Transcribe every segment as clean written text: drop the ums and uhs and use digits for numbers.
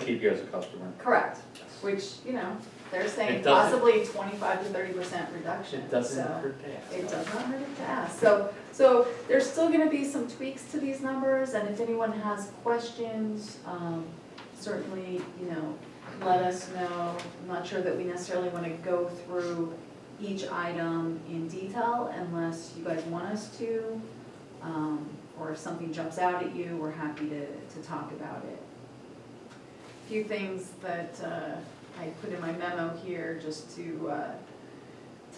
keep you as a customer. Correct, Yes. which, you know, they're saying It doesn't- possibly 25 to 30% reduction. It doesn't so hurt to ask. It does not hurt to ask. So there's still gonna be some tweaks to these numbers, and if anyone has questions, certainly, you know, let us know. I'm not sure that we necessarily wanna go through each item in detail unless you guys want us to, or if something jumps out at you, we're happy to talk about it. A few things that I put in my memo here just to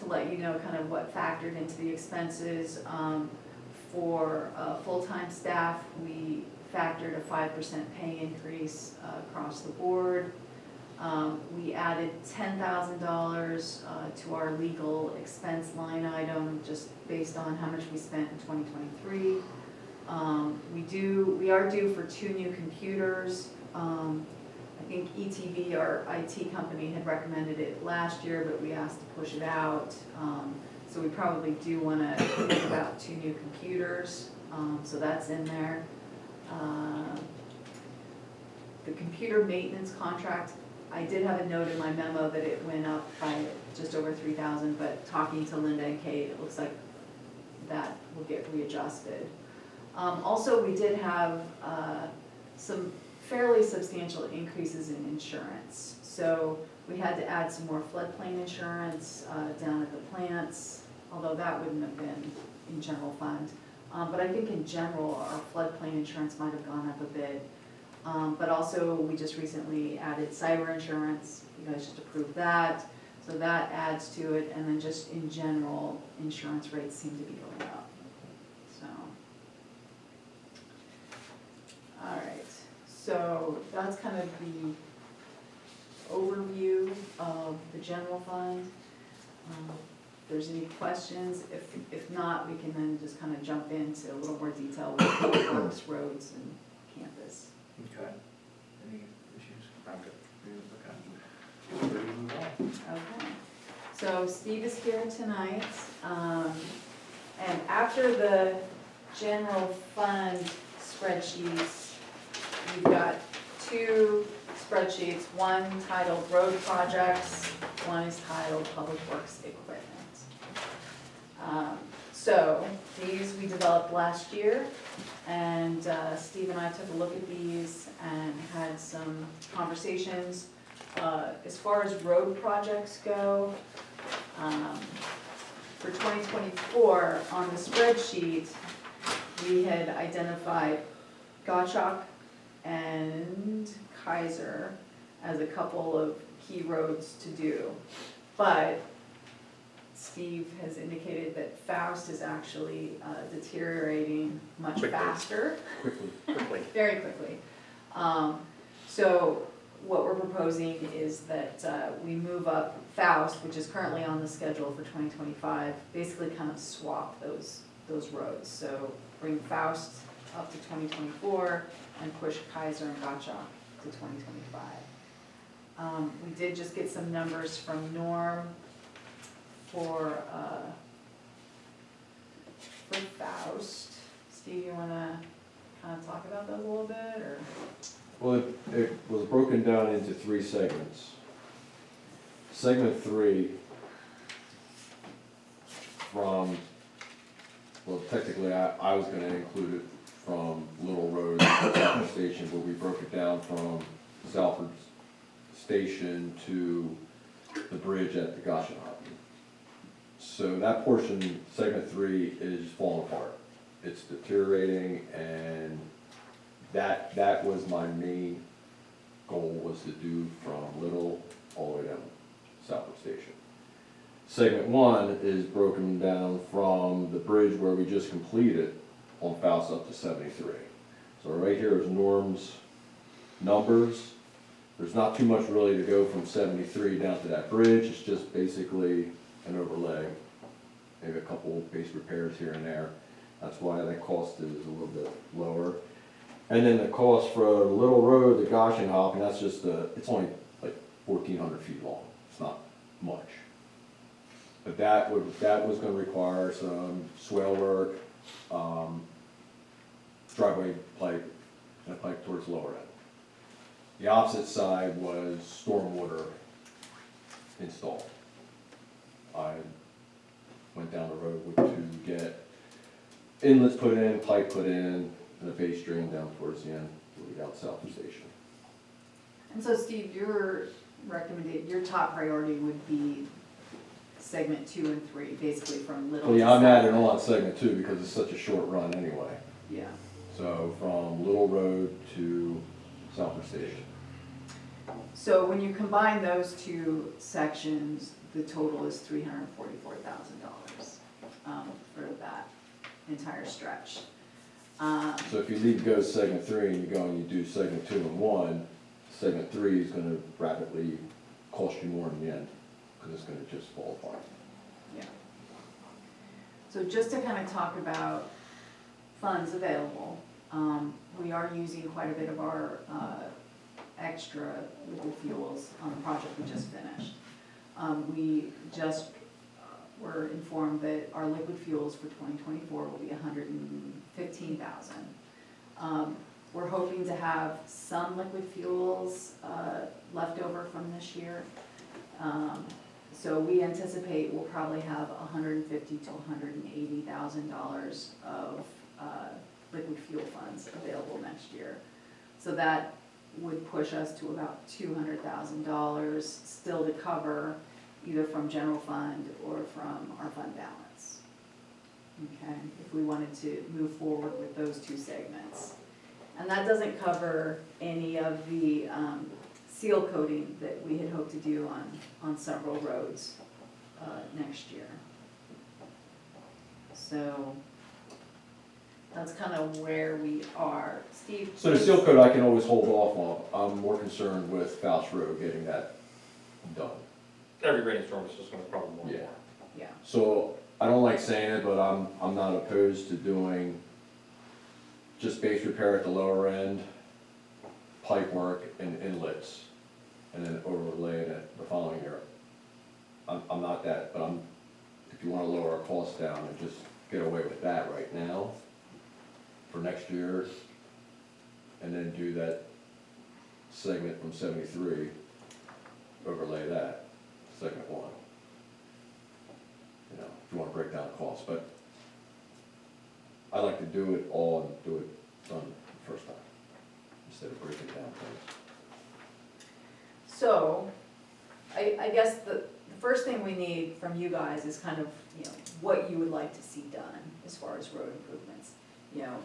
let you know kind of what factored into the expenses. For full-time staff, we factored a 5% pay increase across the board. We added $10,000 to our legal expense line item just based on how much we spent in 2023. We are due for 2 new computers. I think ETV, our IT company, had recommended it last year, but we asked to push it out. So we probably do want to think about 2 new computers, so that's in there. The computer maintenance contract, I did have a note in my memo that it went up by just over 3,000, but talking to Linda and Kate, it looks like that will get readjusted. Also, we did have some fairly substantial increases in insurance. So we had to add some more floodplain insurance down at the plants, although that wouldn't have been in general fund. But I think in general, our floodplain insurance might have gone up a bit. But also, we just recently added cyber insurance. You guys just approved that. So that adds to it. And then just in general, insurance rates seem to be going up. So, all right. So that's kind of the overview of the general fund. If there's any questions, if not, we can then just kind of jump into a little more detail with public works, roads, and campus. Okay. Any issues? I'm good. Okay. Ready to move on? Okay. So Steve is here tonight, and after the general fund spreadsheets, we've got 2 spreadsheets, one titled road projects, one is titled public works equipment. So these we developed last year, and Steve and I took a look at these and had some conversations. As far as road projects go, for 2024, on the spreadsheet, we had identified Gottschalk and Kaiser as a couple of key roads to do. But Steve has indicated that Faust is actually deteriorating much Quickly. faster. Quickly. Very quickly. So what we're proposing is that we move up Faust, which is currently on the schedule for 2025, basically kind of swap those roads. So bring Faust up to 2024 and push Kaiser and Gottschalk to 2025. We did just get some numbers from Norm for Faust. Steve, you want to kind of talk about those a little bit, or? Well, it was broken down into 3 segments. Segment 3 from, well, technically I was gonna include it from Little Road to Salford Station, but we broke it down from Salford Station to the bridge at the Goshen. So that portion, segment 3, is falling apart. It's deteriorating, and that was my main goal, was to do from Little all the way down to Salford Station. Segment 1 is broken down from the bridge where we just completed on Faust up to 73. So right here is Norm's numbers. There's not too much really to go from 73 down to that bridge. It's just basically an overlay, maybe a couple base repairs here and there. That's why that cost is a little bit lower. And then the cost for Little Road to Goshen, and that's just it's only like 1,400 feet long. It's not much. But that was going to require some swale work, driveway pipe, and a pipe towards lower end. The opposite side was stormwater installed. I went down the road to get inlets put in, pipe put in, and a base drain down towards the end, lead out south of the station. And so Steve, your top priority would be segment 2 and 3, basically from Little Well, to yeah, I'm adding South. on segment 2 because it's such a short run anyway. Yeah. So from Little Road to South of the Station. So when you combine those two sections, the total is $344,000 for that entire stretch. So if you leave go segment 3 and you go and you do segment 2 and 1, segment 3 is gonna rapidly cost you more in the end, because it's gonna just fall apart. Yeah. So just to kind of talk about funds available, we are using quite a bit of our extra liquid fuels on the project we just finished. We just were informed that our liquid fuels for 2024 will be $115,000. We're hoping to have some liquid fuels left over from this year. So we anticipate we'll probably have $150,000 to $180,000 of liquid fuel funds available next year. So that would push us to about $200,000 still to cover either from general fund or from our fund balance. Okay, if we wanted to move forward with those two segments. And that doesn't cover any of the seal coating that we had hoped to do on several roads next year. So that's kind of where we are. Steve? So the seal coat I can always hold off on. I'm more concerned with Fouch Road getting that done. Every rainstorm is just gonna problem more and Yeah. more. Yeah, So I don't like saying it, but I'm not opposed to doing just base repair at the lower end, pipe work and inlets, and then overlay it the following year. I'm not that, but if you wanna lower our costs down and just get away with that right now for next year, and then do that segment from 73, overlay that, segment 1. You know, if you wanna break down the costs, but I like to do it all and do it done the first time, instead of breaking down things. so I guess the first thing we need from you guys is kind of, you know, what you would like to see done as far as road improvements. You know,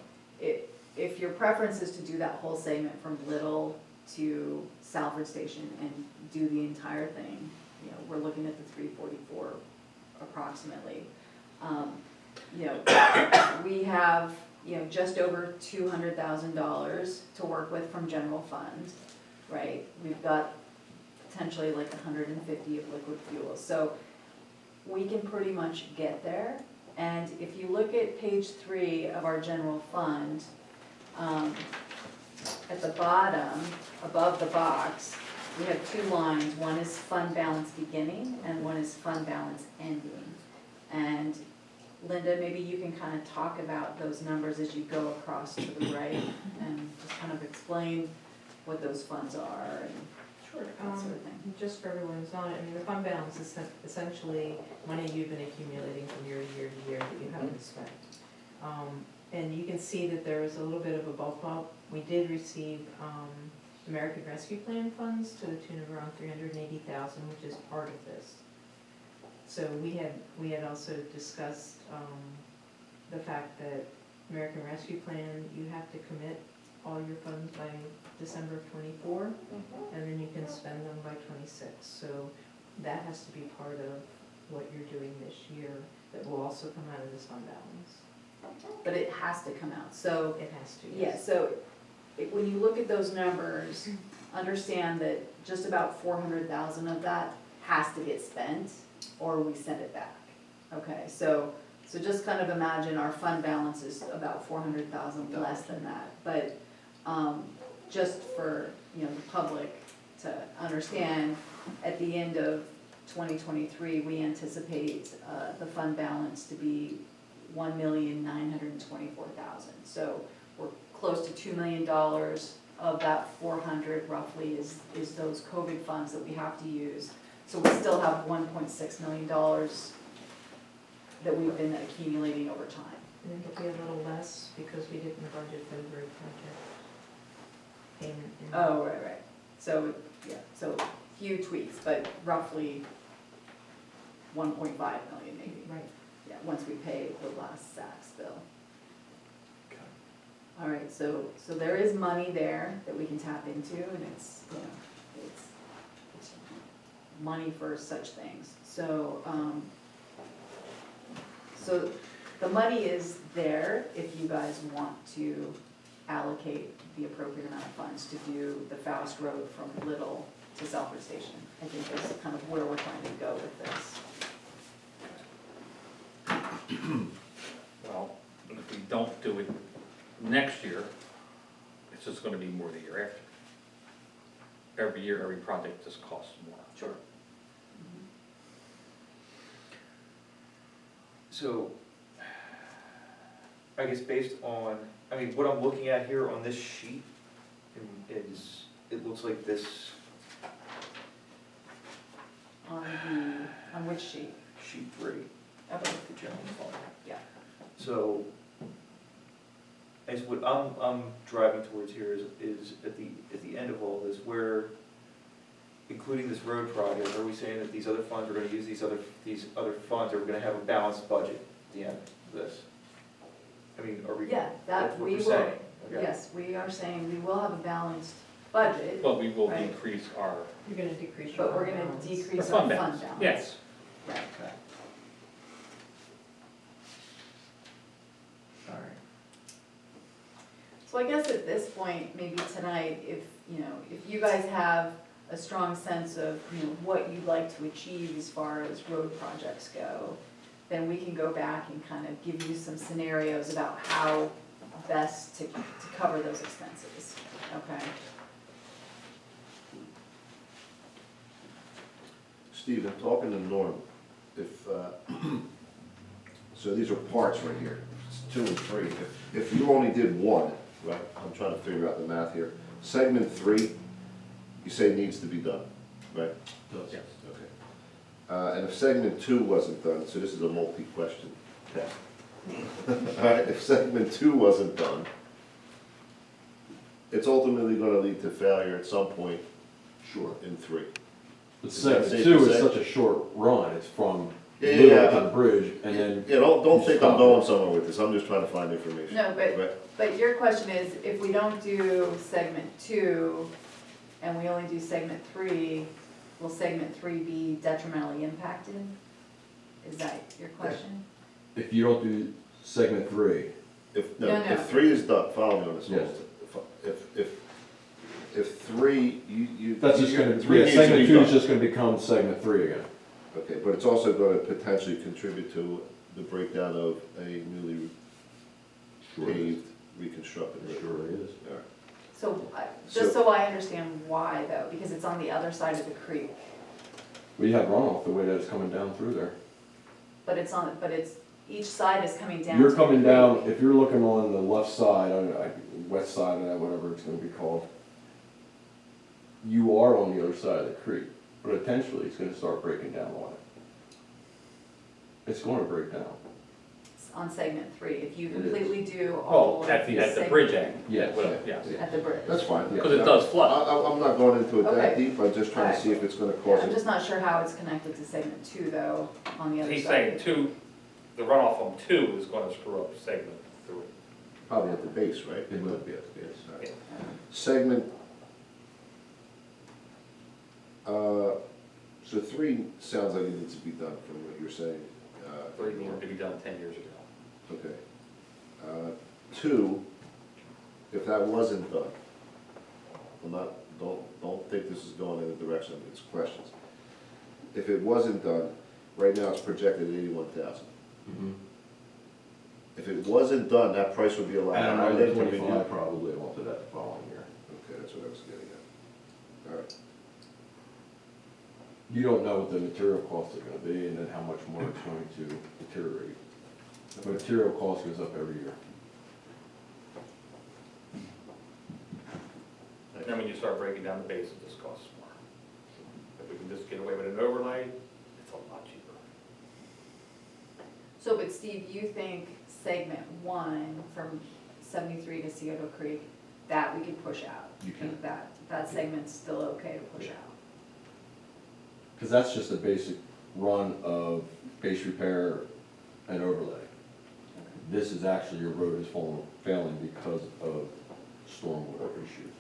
if your preference is to do that whole segment from Little to Salford Station and do the entire thing, you know, we're looking at the 344 approximately. You know, we have, you know, just over $200,000 to work with from general fund, right? We've got potentially like 150 of liquid fuel, so we can pretty much get there. And if you look at page 3 of our general fund, at the bottom, above the box, we have 2 lines. One is fund balance beginning and one is fund balance ending. And Linda, maybe you can kind of talk about those numbers as you go across to the right and just kind of explain what those funds are and Sure. that sort of thing. Just for everyone who's on it, I mean, the fund balance is essentially money you've been accumulating from year to year to year that you haven't spent. And you can see that there is a little bit of a bump up. We did receive American Rescue Plan funds to the tune of around $380,000, which is part of this. So we had also discussed the fact that American Rescue Plan, you have to commit all your funds by December of '24, and then you can spend them by '26. So that has to be part of what you're doing this year, that will also come out of this fund balance. But it has to come out, so. It has to, Yeah, yes. so when you look at those numbers, understand that just about 400,000 of that has to get spent or we send it back. Okay, so just kind of imagine our fund balance is about 400,000 less than that. But just for, you know, the public to understand, at the end of 2023, we anticipate the fund balance to be $1,924,000. So we're close to $2 million of that 400 roughly is those COVID funds that we have to use. So we still have $1.6 million that we've been accumulating over time. And it'll be a little less because we didn't budget for the road project payment. Oh, right. So, yeah, so few tweaks, but roughly 1.5 million maybe. Right. Yeah, once we pay the last Saks bill. Okay. All right, so there is money there that we can tap into, and it's, you know, it's money for such things. So, so the money is there if you guys want to allocate the appropriate amount of funds to do the Faust Road from Little to Salford Station. I think that's kind of where we're trying to go with this. Well, if we don't do it next year, it's just gonna be more the year after. Every year, every project just costs more. Sure. So, I guess based on, I mean, what I'm looking at here on this sheet is, it looks like this On which sheet? sheet 3, Okay, the general fund. yeah. So, as what I'm driving towards here is at the end of all this, where, including this road project, are we saying that these other funds, we're gonna use these other funds, are we gonna have a balanced budget at the end of this? I mean, are we? Yeah, That's that what we we're will, saying, okay. yes, we are saying we will have a balanced budget, But we will Right. decrease our, You're gonna decrease your but we're gonna balance. our decrease our fund fund balance. balance. Yes. Right. Okay. All right. So I guess at this point, maybe tonight, if, you know, if you guys have a strong sense of, you know, what you'd like to achieve as far as road projects go, then we can go back and kind of give you some scenarios about how best to cover those expenses, okay? Steve, I'm talking to Norm. If, so these are parts right here, it's 2 and 3. If you only did one, right, I'm trying to figure out the math here. Segment 3, you say needs to be done, right? Yes. Okay. And if segment 2 wasn't done, so this is a multi-question test. All right, if segment 2 wasn't done, it's ultimately gonna lead to failure at some point, sure, in 3. But Is that segment safe two to is say? such a short run, it's from Yeah, Little yeah, to the bridge, and then. Yeah, don't you think stop I'm going it. somewhere with this, I'm just trying to find information. No, Right? but your question is, if we don't do segment 2 and we only do segment 3, will segment 3 be detrimentally impacted? Is that your question? If you don't do segment 3, If, No, no, no. if 3 is done, follow me on this. Yes. If 3, you. that's just gonna, three yeah, needs to segment be 2 done. is just gonna become segment 3 again. Okay, but it's also gonna potentially contribute to the breakdown of a newly Sure it is. paved, reconstructed road. Sure it is. All right. So, So- just so I understand why though, because it's on the other side of the creek, We have runoff the way that it's coming down through there. but it's, each side is coming down. You're to the coming creek. down, if you're looking on the left side, west side of that, whatever it's gonna be called, you are on the other side of the creek, but eventually it's gonna start breaking down on it. It's gonna break down. On segment 3, if you It is. completely do all Oh, of at the segment- bridge end. Yes. Well, yes. At the bridge. That's fine. Because it does flood. I'm not going into it that Okay. deep, I'm just trying to see if it's gonna Yeah, cause I'm it. just not sure how it's connected to segment 2 though, on the other side. He's saying 2, the runoff from 2 is gonna screw up segment 3. Probably at the base, right? It will be at the base. All right. Yeah. Segment, so 3 sounds like it needs to be done from what you're saying. 3 needed to be done 10 years ago. Okay. 2, if that wasn't done, I'm not, don't think this is going in the direction, it's questions. If it wasn't done, right now it's projected at 81,000. Mhm. If it wasn't done, that price would be a lot And higher. another than we do. 25 probably won't do that the following year. Okay, that's what I was getting at. All right. You don't know what the material costs are gonna be and then how much more it's going to deteriorate. The material cost goes up every year. start breaking down the bases, this costs more. If we can just get away with an overlay, it's a lot cheaper. So, but Steve, you think segment one from 73 to Scioto Creek, that we can push out? You can. Think that segment's still okay to push Yeah. out? Because that's just a basic run of base repair and overlay. This is actually your road is failing because of stormwater issues.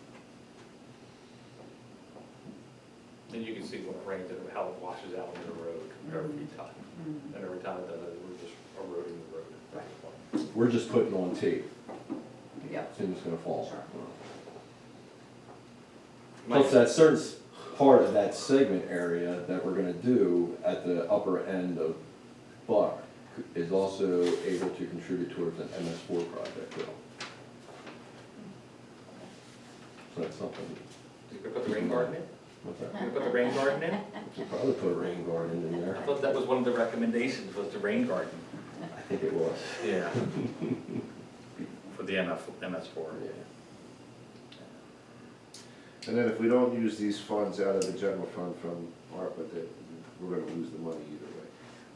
And you can see when it rains, how it washes out in the road every time. Mhm. And every time it does it, we're just eroding the road. Right. We're just putting on tape, Yep. soon it's gonna fall. Sure. Plus, that certain part of that segment area that we're gonna do at the upper end of Buck is also able to contribute towards an MS4 project, though. So that's something, You could put the rain garden in? what's that? You could put the rain garden in? We'll probably put a rain garden in there. I thought that was one of the recommendations, was the rain garden. I think it was. Yeah. For the MS4. Yeah. And then if we don't use these funds out of the general fund from ARPA, then we're gonna lose the money either way.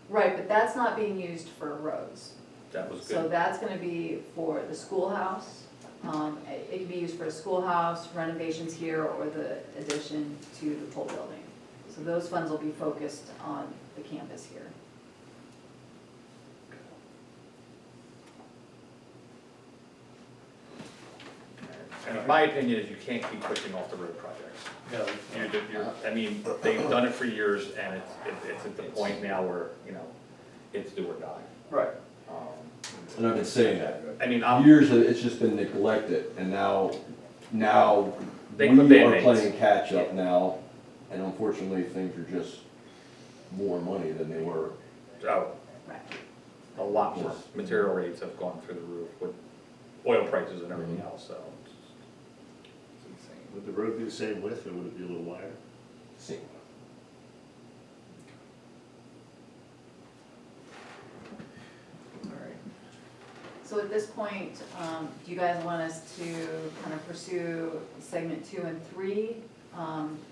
Right, but that's not being used for roads. That was So good. that's gonna be for the schoolhouse. It can be used for a schoolhouse, renovations here, or the addition to the pole building. So those funds will be focused on the campus here. And my opinion is you can't keep pushing off the road projects. No, I mean, they've done it for years, and it's at the point now where, it's do or die. right. And I've been saying that. I mean, Years, it's just been neglected, and now They we put are Band-Aids. playing catch-up now, and unfortunately, things are just more money than they were. oh, Right. a lot more. Yes. Material rates have gone through the roof with oil prices and everything Mhm. else, so it's insane. Would the road be the same width, or would it be a little wider? Same. All right. So at this point, do you guys want us to kind of pursue segment 2 and 3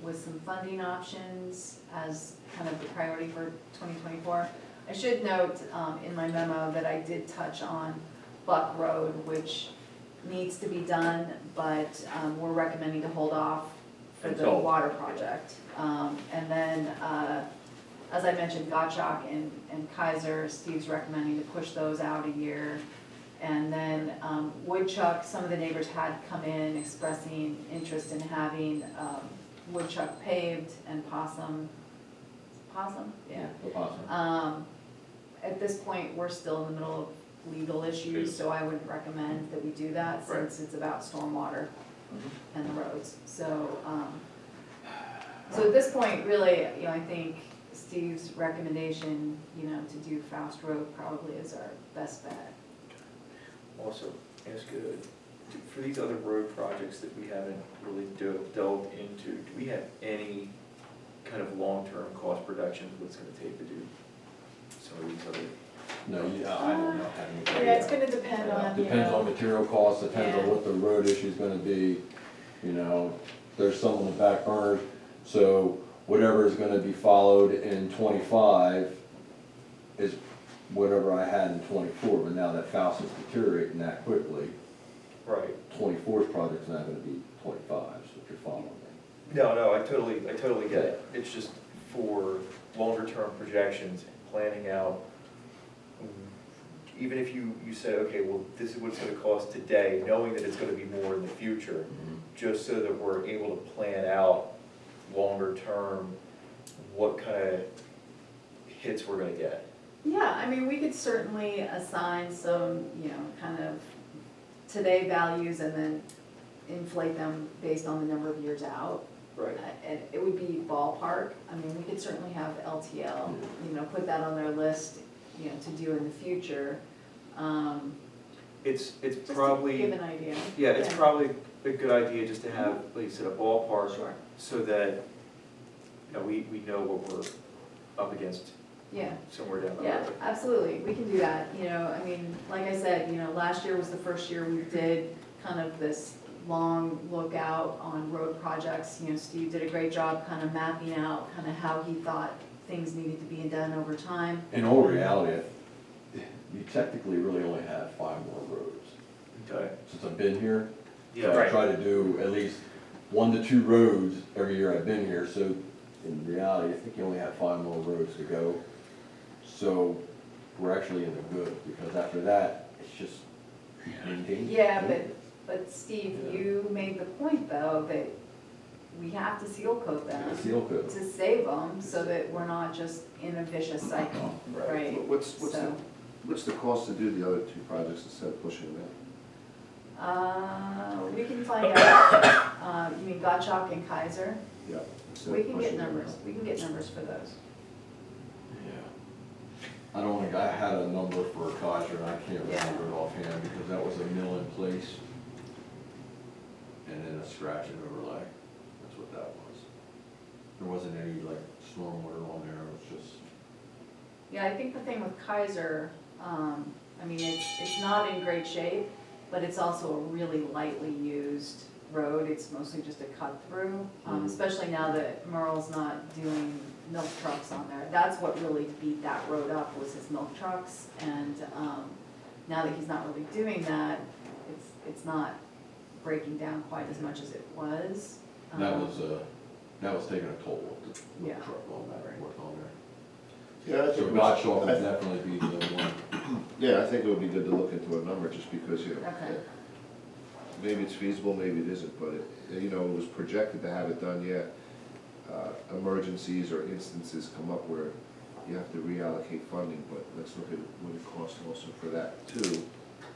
with some funding options as kind of the priority for 2024? I should note in my memo that I did touch on Buck Road, which needs to be done, but we're recommending to hold off for the Until- water project. And then, as I mentioned, Gottschalk and Kaiser, Steve's recommending to push those out a year. And then Woodchuck, some of the neighbors had come in expressing interest in having Woodchuck paved and Possum, yeah. Awesome. At this point, we're still in the middle of legal issues, so I wouldn't recommend that we do that since it's about stormwater and the roads. So, so at this point, really, I think Steve's recommendation, to do Faust Road probably is our best bet. Also, ask for these other road projects that we haven't really delved into, do we have any kind of long-term cost projections, what's gonna take to do some of these other? No, I don't know. Yeah, it's gonna depend on, Depends on material costs, depends on Yeah. what the road issue's gonna be, there's some on the back burner. So whatever is gonna be followed in 25 is whatever I had in 24, but now that Faust is deteriorating that quickly, Right. 24's project's not gonna be 25's, if you're following me. No, I totally get it. It's just for longer-term projections, planning out, even if you say, okay, well, this is what it's gonna cost today, knowing that it's gonna be more in the future, just so that we're able to plan out longer-term, what kind of hits we're gonna get. Yeah, I mean, we could certainly assign some, kind of today values and then inflate them based on the number of years out. Right. And it would be ballpark. I mean, we could certainly have LTL, put that on their list, to do in the future. It's Just to probably, give an idea. yeah, it's probably a good idea just to have, like you said, a ballpark, Sure, so that, we know what we're up against yeah. somewhere down the Yeah, road. absolutely, we can do that, I mean, like I said, last year was the first year we did kind of this long lookout on road projects. You know, Steve did a great job kind of mapping out kind of how he thought things needed to be done over time. In all reality, you technically really only have 5 more roads. Okay. Since I've been here, Yeah. I Right. try to do at least 1 to 2 roads every year I've been here, so in reality, I think you only have 5 more roads to go. So we're actually in the good, because after that, it's just maintaining. Yeah, but Steve, you made the point though, that we have to seal coat them Seal coat. to save them, so that we're not just in a vicious cycle, right? So, What's the cost to do the other 2 projects instead of pushing them? we can find out, you mean Gottschalk and Kaiser? Yeah. instead We of can get pushing them numbers, out. we can get numbers for those. Yeah. I don't think I had a number for Kaiser, and I can't remember it offhand, because that was a mill in place and then a scratch and overlay. That's what that was. There wasn't any like stormwater on there, it was just, Yeah, I think the thing with Kaiser, I mean, it's not in great shape, but it's also a really lightly used road. It's mostly just a cut through, especially now that Merle's not doing milk trucks on there. That's what really beat that road up, was his milk trucks. And now that he's not really doing that, it's not breaking down quite as much as it was. that was taking a toll of the Yeah. truck on that, work on there. Yeah, I So think, Gottschalk would definitely be the one. yeah, I think it would be good to look into a number, just because, you know, Okay. maybe it's feasible, maybe it isn't, but it was projected to have it done yet. Emergencies or instances come up where you have to reallocate funding, but let's look at what it costs also for that too,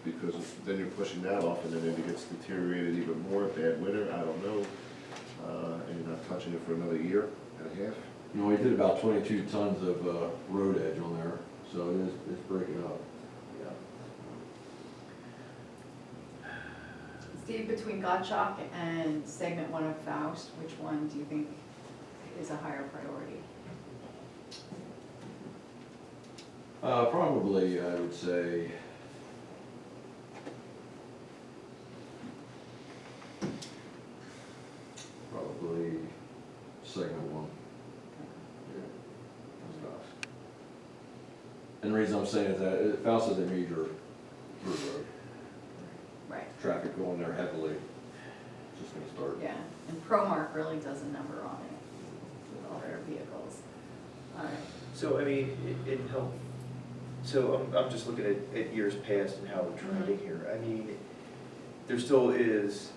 because then you're pushing that off, and then maybe it gets deteriorated even more, bad winter, I don't know, and you're not touching it for another year and a half. You know, we did about 22 tons of road edge on there, so it's breaking up. Yeah. Steve, between Gottschalk and segment 1 of Faust, which one do you think is a higher priority? Probably, I would say, probably segment 1. Yeah, that's Faust. And the reason I'm saying is that Faust is a major through road. Right. Traffic going there heavily, it's just gonna start. Yeah, and ProMark really does a number on it with all their vehicles. All right. So, I mean, it help, so I'm just looking at years past and how we're trending here. I mean, there still is,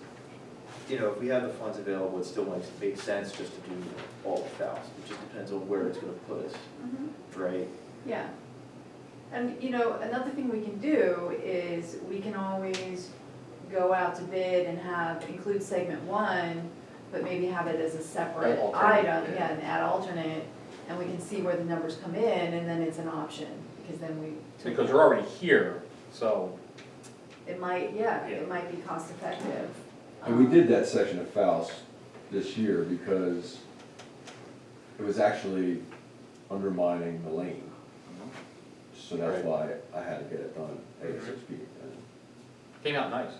you know, if we have the funds available, it still makes sense just to do all of Faust. It just depends on where it's gonna put us, right? Yeah. And, you know, another thing we can do is we can always go out to bid and include segment 1, but maybe have it as a separate Add alternate, item, yeah, and add alternate, and we can see where the numbers come in, and then it's an option, because then we. Because we're already here, so, It might, it might be cost effective. And we did that section of Faust this year because it was actually undermining the lane. So that's Right. why I had to get it done ASAP. And came out nice.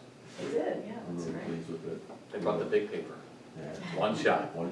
It did, yeah, I'm that's really right. pleased with it. They brought the big paper, Yeah. one shot. One